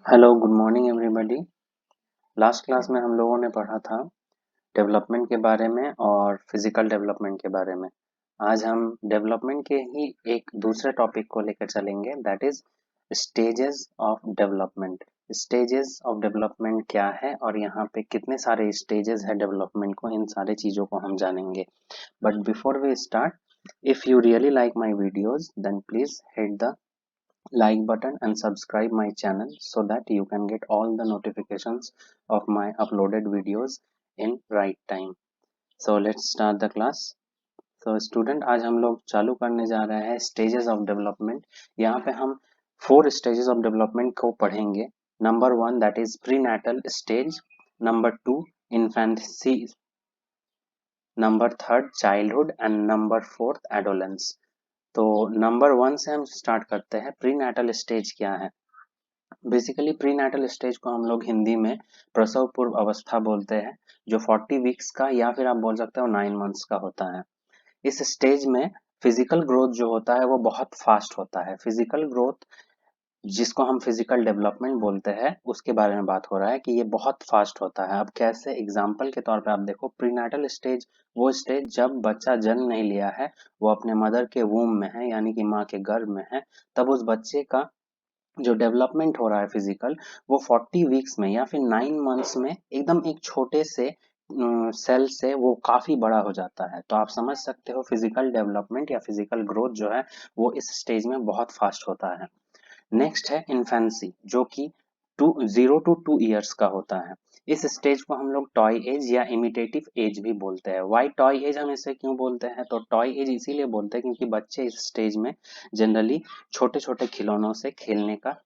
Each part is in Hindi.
Hello good morning everybody. Last class में हम लोगों ने पढ़ा था डेवलपमेंट के बारे में और फिजिकल डेवलपमेंट के बारे में। आज हम डेवलपमेंट के ही एक दूसरे टॉपिक को लेकर चलेंगे, that is stages of development. Stages of development क्या है और यहाँ पे कितने सारे स्टेजेस है डेवलपमेंट को, इन सारे चीज़ों को हम जानेंगे। But before we start, if you really like my videos then please hit the like button and subscribe my channel so that you can get all the notifications of my uploaded videos in right time. So let's start the class. So student, आज हम लोग चालू करने जा रहे हैं स्टेजेस ऑफ डेवलपमेंट। यहाँ पे हम 4 स्टेजेस ऑफ डेवलपमेंट को पढ़ेंगे। Number 1 that is prenatal stage, number 2 infancy, number 3 childhood and number 4 adolescence. तो नंबर 1 से हम स्टार्ट करते हैं। प्री नेटल स्टेज क्या है? बेसिकली प्री नेटल स्टेज को हम लोग हिंदी में प्रसव पूर्व अवस्था बोलते हैं, जो 40 वीक्स का या फिर आप बोल सकते हो 9 मंथ्स का होता है। इस स्टेज में फिजिकल ग्रोथ जो होता है वो बहुत फास्ट होता है। फिजिकल ग्रोथ जिसको हम फिजिकल डेवलपमेंट बोलते हैं उसके बारे में बात हो रहा है कि ये बहुत फास्ट होता है। अब कैसे? एग्जाम्पल के तौर पे आप देखो, प्रीनेटल स्टेज वो स्टेज जब बच्चा जन्म नहीं लिया है, वो अपने मदर के वूम में है यानी कि माँ के गर्भ में है, तब उस बच्चे का जो डेवलपमेंट हो रहा है फिजिकल, वो 40 वीक्स में या फिर 9 मंथ्स में एकदम एक छोटे से सेल से वो काफी बड़ा हो जाता है। तो आप समझ सकते हो फिजिकल डेवलपमेंट या फिजिकल ग्रोथ जो है वो इस स्टेज में बहुत फास्ट होता है। नेक्स्ट है इन्फेंसी, जो कि 0 to 2 ईयर्स का होता है। इस स्टेज को हम लोग टॉय एज या इमिटेटिव एज भी बोलते हैं। वाई टॉय एज हम इसे क्यों बोलते हैं? तो टॉय एज इसीलिए बोलते हैं क्योंकि बच्चे इस स्टेज में जनरली छोटे छोटे खिलौनों से खेलने का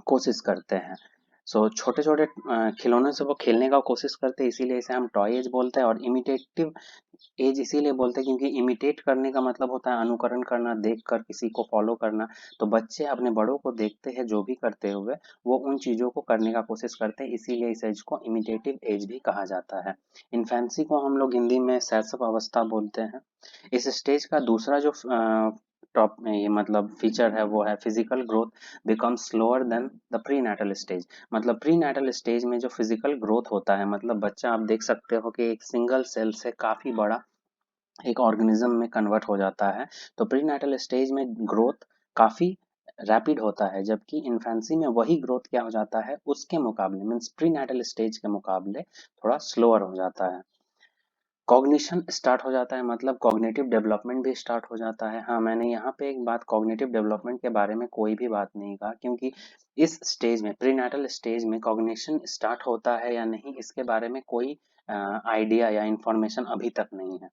कोशिश करते हैं। सो छोटे छोटे खिलौनों से वो खेलने का कोशिश करते हैं, इसीलिए इसे हम टॉय एज बोलते हैं। और इमिटेटिव एज इसीलिए बोलते हैं क्योंकि इमिटेट करने का मतलब होता है अनुकरण करना, देखकर किसी को फॉलो करना। तो बच्चे अपने बड़ों को देखते हैं जो भी करते हुए वो उन चीज़ों को करने का कोशिश करते हैं, इसीलिए इस एज को इमिटेटिव एज भी कहा जाता है। इन्फेंसी को हम लोग हिंदी में शैशव अवस्था बोलते हैं। इस स्टेज का दूसरा जो टॉप में ये मतलब फीचर है वो है physical growth become slower than the prenatal stage. मतलब प्री नेटल स्टेज में जो फिजिकल ग्रोथ होता है, मतलब बच्चा आप देख सकते हो कि एक सिंगल सेल से काफी बड़ा एक ऑर्गेनिज्म में कन्वर्ट हो जाता है। तो प्री नेटल स्टेज में ग्रोथ काफी रैपिड होता है, जबकि इन्फेंसी में वही ग्रोथ क्या हो जाता है उसके मुकाबले, मीन्स प्री नेटल स्टेज के मुकाबले थोड़ा स्लोअर हो जाता है। कॉग्निशन स्टार्ट हो जाता है, मतलब कॉग्निटिव डेवलपमेंट भी स्टार्ट हो जाता है। हाँ, मैंने यहाँ पे एक बात कॉग्निटिव डेवलपमेंट के बारे में कोई भी बात नहीं कहा, क्योंकि इस स्टेज में प्रीनेटल स्टेज में कॉग्निशन स्टार्ट होता है या नहीं इसके बारे में कोई आइडिया या इंफॉर्मेशन अभी तक नहीं है।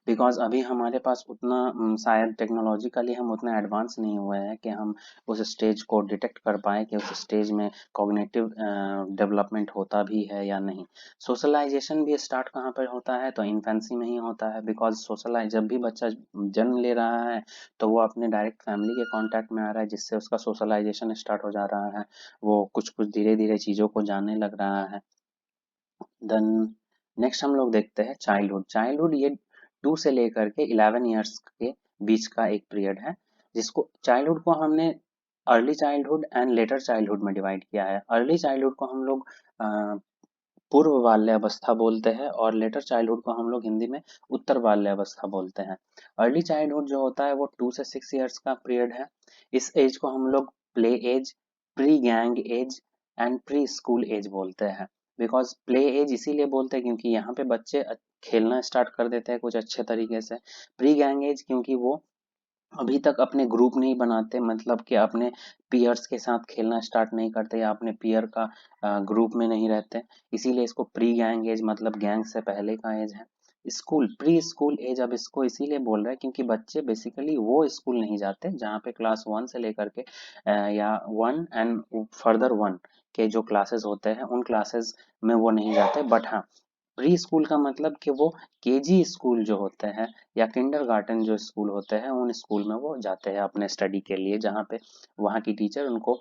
बिकॉज अभी हमारे पास उतना शायद टेक्नोलॉजिकली हम उतना एडवांस नहीं हुए हैं कि हम उस स्टेज को डिटेक्ट कर पाए कि उस स्टेज में कॉग्निटिव डेवलपमेंट होता भी है या नहीं। सोशलाइजेशन भी स्टार्ट कहाँ पर होता है? तो इन्फेंसी में ही होता है। बिकॉज सोशलाइज जब भी बच्चा जन्म ले रहा है तो वो अपने डायरेक्ट फैमिली के कांटेक्ट में आ रहा है, जिससे उसका सोशलाइजेशन स्टार्ट हो जा रहा है। वो कुछ कुछ धीरे धीरे चीज़ों को जानने लग रहा है। देन नेक्स्ट हम लोग देखते हैं चाइल्डहुड। चाइल्डहुड ये 2 से लेकर के 11 ईयर्स के बीच का एक पीरियड है, जिसको चाइल्डहुड को हमने early childhood and later childhood में डिवाइड किया है। अर्ली चाइल्डहुड को हम लोग पूर्व बाल्य अवस्था बोलते हैं और लेटर चाइल्डहुड को हम लोग हिंदी में उत्तर बाल्य अवस्था बोलते हैं। अर्ली चाइल्डहुड जो होता है वो 2 से 6 ईयर्स का पीरियड है। इस एज को हम लोग play age, pre gang age and preschool age बोलते हैं। बिकॉज प्ले एज इसीलिए बोलते हैं क्योंकि यहाँ पे बच्चे खेलना स्टार्ट कर देते हैं कुछ अच्छे तरीके से। प्री गैंग एज क्योंकि वो अभी तक अपने ग्रुप नहीं बनाते, मतलब कि अपने पीयर्स के साथ खेलना स्टार्ट नहीं करते या अपने पीयर का ग्रुप में नहीं रहते, इसीलिए इसको प्री गैंग एज मतलब गैंग से पहले का एज है। स्कूल, प्री स्कूल एज अब इसको इसीलिए बोल रहे हैं क्योंकि बच्चे बेसिकली वो स्कूल नहीं जाते जहाँ पे क्लास 1 से लेकर के या 1 एंड फर्दर 1 के जो क्लासेस होते हैं उन क्लासेस में वो नहीं जाते। बट हाँ, प्री स्कूल का मतलब कि वो केजी स्कूल जो होते हैं या किंडरगार्टन जो स्कूल होते हैं उन स्कूल में वो जाते हैं अपने स्टडी के लिए, जहाँ पे वहाँ की टीचर उनको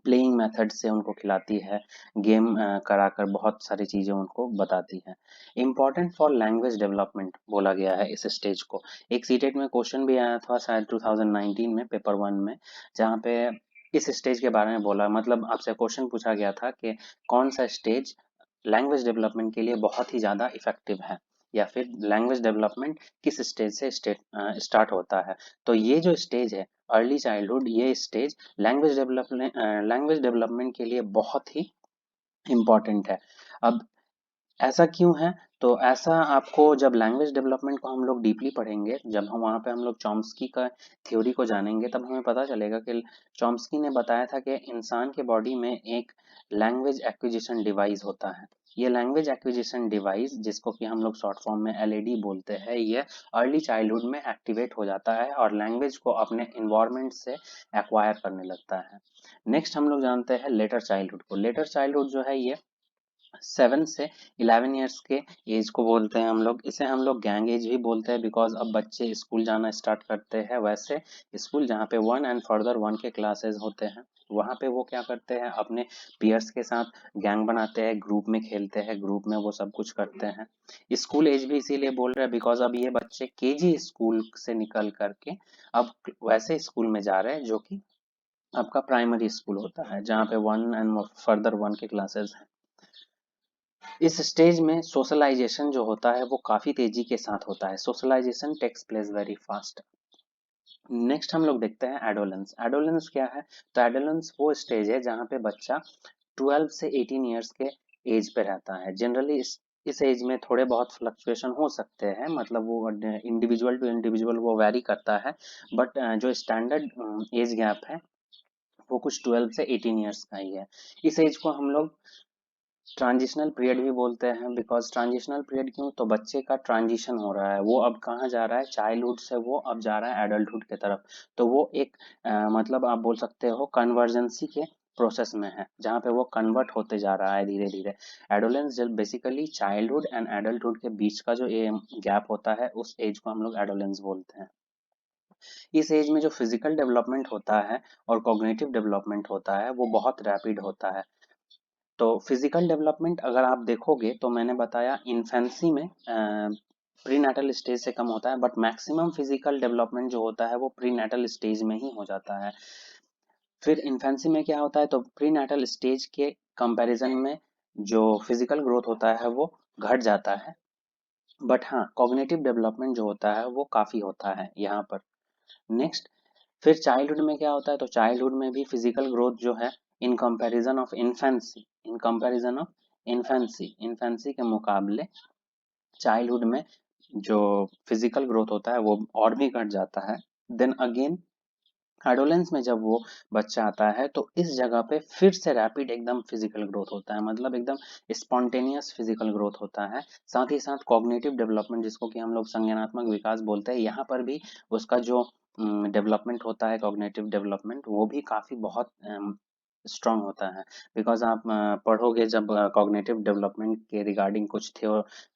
प्लेइंग मेथड से उनको खिलाती है, गेम कराकर बहुत सारी चीज़ें उनको बताती है। इम्पॉर्टेंट फॉर लैंग्वेज डेवलपमेंट बोला गया है इस स्टेज को। एक सीटेट में क्वेश्चन भी आया था शायद 2019 में पेपर 1 में, जहाँ पे इस स्टेज के बारे में बोला, मतलब आपसे क्वेश्चन पूछा गया था कि कौन सा स्टेज लैंग्वेज डेवलपमेंट के लिए बहुत ही ज़्यादा इफेक्टिव है, या फिर लैंग्वेज डेवलपमेंट किस स्टेज से स्टार्ट होता है। तो ये जो स्टेज है अर्ली चाइल्डहुड, ये स्टेज लैंग्वेज डेवलपमेंट के लिए बहुत ही इम्पॉर्टेंट है। अब ऐसा क्यों है? तो ऐसा आपको जब लैंग्वेज डेवलपमेंट को हम लोग डीपली पढ़ेंगे, जब हम वहाँ पे हम लोग चॉम्स्की का थ्योरी को जानेंगे, तब हमें पता चलेगा कि चॉम्स्की ने बताया था कि इंसान के बॉडी में एक लैंग्वेज एक्विजिशन डिवाइस होता है। ये लैंग्वेज एक्विजिशन डिवाइस, जिसको कि हम लोग शॉर्ट फॉर्म में एलएडी बोलते हैं, ये अर्ली चाइल्डहुड में एक्टिवेट हो जाता है और लैंग्वेज को अपने इन्वायरमेंट से एक्वायर करने लगता है। नेक्स्ट हम लोग जानते हैं लेटर चाइल्डहुड को। लेटर चाइल्डहुड जो है ये 7 से 11 ईयर्स के एज को बोलते हैं हम लोग। इसे हम लोग गैंग एज भी बोलते हैं, बिकॉज अब बच्चे स्कूल जाना स्टार्ट करते हैं। वैसे स्कूल जहाँ पे 1 के क्लासेस होते हैं, वहाँ पे वो क्या करते हैं, अपने पीयर्स के साथ गैंग बनाते हैं, ग्रुप में खेलते हैं, ग्रुप में वो सब कुछ करते हैं। स्कूल एज भी इसीलिए बोल रहे हैं बिकॉज अब ये बच्चे केजी स्कूल से निकल करके अब वैसे स्कूल में जा रहे हैं जो कि आपका प्राइमरी स्कूल होता है, जहाँ पे 1 के क्लासेस हैं। इस स्टेज में सोशलाइजेशन जो होता है वो काफी तेजी के साथ होता है। Socialization takes place very fast. Next हम लोग देखते हैं एडोलेंस। एडोलेंस क्या है? तो एडोलेंस वो स्टेज है जहाँ पे बच्चा 12 से 18 ईयर्स के एज पे रहता है। जनरली इस एज में थोड़े बहुत फ्लक्चुएशन हो सकते हैं, मतलब वो इंडिविजुअल टू इंडिविजुअल वो वैरी करता है, बट जो स्टैंडर्ड एज गैप है वो कुछ 12 से 18 ईयर्स का ही है। इस एज को हम लोग ट्रांजिशनल पीरियड भी बोलते हैं, बिकॉज ट्रांजिशनल पीरियड क्यों? तो बच्चे का ट्रांजिशन हो रहा है, वो अब कहाँ जा रहा है, चाइल्डहुड से वो अब जा रहा है एडल्टहुड की तरफ। तो वो एक मतलब आप बोल सकते हो कन्वर्जेंसी के प्रोसेस में है, जहाँ पे वो कन्वर्ट होते जा रहा है धीरे धीरे। एडोलेंस जब बेसिकली चाइल्डहुड एंड एडल्टहुड के बीच का जो गैप होता है, उस एज को हम लोग एडोलेंस बोलते हैं। इस एज में जो फिजिकल डेवलपमेंट होता है और कॉग्निटिव डेवलपमेंट होता है वो बहुत रैपिड होता है। तो फिजिकल डेवलपमेंट अगर आप देखोगे तो मैंने बताया इन्फेंसी में प्री नेटल स्टेज से कम होता है, बट मैक्सिमम फिजिकल डेवलपमेंट जो होता है वो प्री नेटल स्टेज में ही हो जाता है। फिर इन्फेंसी में क्या होता है? तो प्री नेटल स्टेज के कंपैरिजन में जो फिजिकल ग्रोथ होता है वो घट जाता है, बट हाँ कॉग्निटिव डेवलपमेंट जो होता है वो काफी होता है यहाँ पर। नेक्स्ट, फिर चाइल्डहुड में क्या होता है? तो चाइल्डहुड में भी फिजिकल ग्रोथ जो है in comparison of infancy, infancy के मुकाबले चाइल्डहुड में जो फिजिकल ग्रोथ होता है वो और भी घट जाता है। देन अगेन एडोलेंस में जब वो बच्चा आता है तो इस जगह पे फिर से रैपिड एकदम फिजिकल ग्रोथ होता है, मतलब एकदम स्पॉन्टेनियस फिजिकल ग्रोथ होता है। साथ ही साथ कॉग्निटिव डेवलपमेंट, जिसको कि हम लोग संज्ञानात्मक विकास बोलते हैं, यहाँ पर भी उसका जो डेवलपमेंट होता है, कॉग्निटिव डेवलपमेंट, वो भी काफी बहुत स्ट्रांग होता है। बिकॉज आप पढ़ोगे जब कॉग्निटिव डेवलपमेंट के रिगार्डिंग कुछ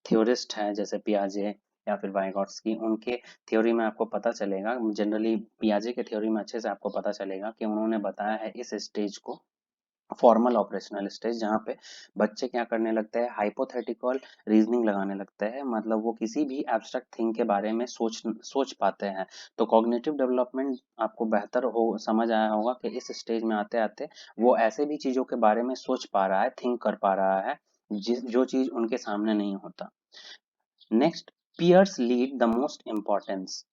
थ्योरिस्ट हैं जैसे पियाजे या फिर वाइगॉट्स्की, उनके थ्योरी में आपको पता चलेगा, जनरली पियाजे के थ्योरी में अच्छे से आपको पता चलेगा कि उन्होंने बताया है इस स्टेज को फॉर्मल ऑपरेशनल स्टेज, जहाँ पे बच्चे क्या करने लगते हैं, हाइपोथेटिकल रीजनिंग लगाने लगते हैं, मतलब वो किसी भी एब्स्ट्रैक्ट थिंग के बारे में सोच सोच पाते हैं। तो कॉग्निटिव डेवलपमेंट आपको बेहतर हो समझ आया होगा कि इस स्टेज में आते आते वो ऐसे भी चीजों के बारे में सोच पा रहा है, थिंक कर पा रहा है, जो चीज उनके सामने नहीं होता। Next, peers lead the most importance.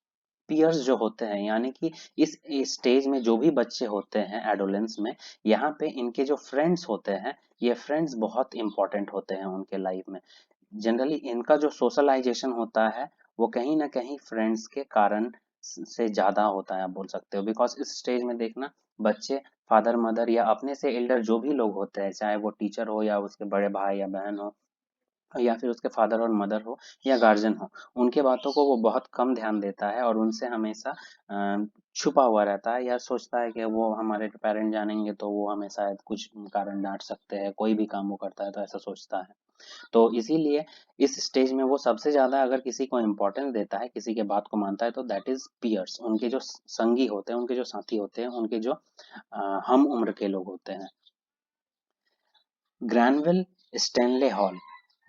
Peers जो होते हैं, यानी कि इस स्टेज में जो भी बच्चे होते हैं एडोलेंस में, यहाँ पे इनके जो फ्रेंड्स होते हैं, ये फ्रेंड्स बहुत इंपॉर्टेंट होते हैं उनके लाइफ में। जनरली इनका जो सोशलाइजेशन होता है वो कहीं ना कहीं फ्रेंड्स के कारण से ज्यादा होता है, आप बोल सकते हो। बिकॉज इस स्टेज में देखना, बच्चे फादर मदर या अपने से एल्डर जो भी लोग होते हैं, चाहे वो टीचर हो या उसके बड़े भाई या बहन हो या फिर उसके फादर और मदर हो या गार्जियन हो, उनके बातों को वो बहुत कम ध्यान देता है और उनसे हमेशा छुपा हुआ रहता है, या सोचता है कि वो हमारे पेरेंट जानेंगे तो वो हमें शायद कुछ कारण डांट सकते हैं, कोई भी काम वो करता है तो ऐसा सोचता है। तो इसीलिए इस स्टेज में वो सबसे ज्यादा अगर किसी को इम्पोर्टेंस देता है, किसी के बात को मानता है, तो दैट इज पियर्स, उनके जो संगी होते हैं, उनके जो साथी होते हैं, उनके जो हम उम्र के लोग होते हैं। ग्रैनविल स्टैनले हॉल,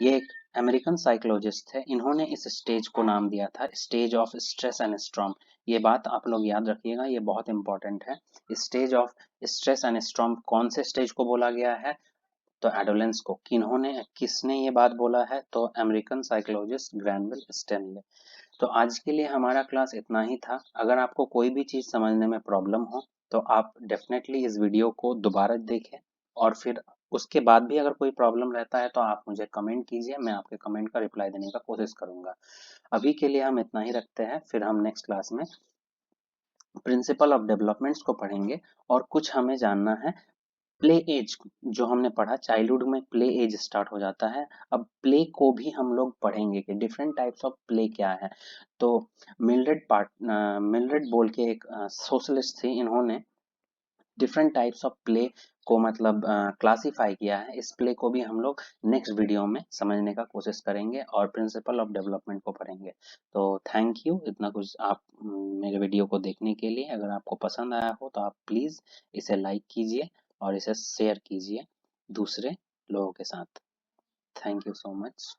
ये एक अमेरिकन साइकोलॉजिस्ट थे, इन्होंने इस स्टेज को नाम दिया था stage of stress and storm. ये बात आप लोग याद रखिएगा, ये बहुत इंपॉर्टेंट है। Stage of stress and storm कौन से स्टेज को बोला गया है? तो एडोलेंस को। किसने ये बात बोला है? तो अमेरिकन साइकोलॉजिस्ट ग्रैनविल स्टैनले। तो आज के लिए हमारा क्लास इतना ही था। अगर आपको कोई भी चीज़ समझने में प्रॉब्लम हो तो आप डेफिनेटली इस वीडियो को दोबारा देखें, और फिर उसके बाद भी अगर कोई प्रॉब्लम रहता है तो आप मुझे कमेंट कीजिए, मैं आपके कमेंट का रिप्लाई देने का कोशिश करूंगा। अभी के लिए हम इतना ही रखते हैं, फिर हम नेक्स्ट क्लास में प्रिंसिपल ऑफ डेवलपमेंट्स को पढ़ेंगे, और कुछ हमें जानना है प्ले एज। जो हमने पढ़ा चाइल्डहुड में प्ले एज स्टार्ट हो जाता है, अब प्ले को भी हम लोग पढ़ेंगे कि डिफरेंट टाइप्स ऑफ प्ले क्या है। तो मिलरेड बोल के एक सोशलिस्ट थी, इन्होंने डिफरेंट टाइप्स ऑफ प्ले को मतलब क्लासिफाई किया है। इस प्ले को भी हम लोग नेक्स्ट वीडियो में समझने का कोशिश करेंगे और प्रिंसिपल ऑफ डेवलपमेंट को पढ़ेंगे। तो थैंक यू इतना कुछ आप मेरे वीडियो को देखने के लिए। अगर आपको पसंद आया हो तो आप प्लीज़ इसे लाइक कीजिए और इसे शेयर कीजिए दूसरे लोगों के साथ। Thank you so much.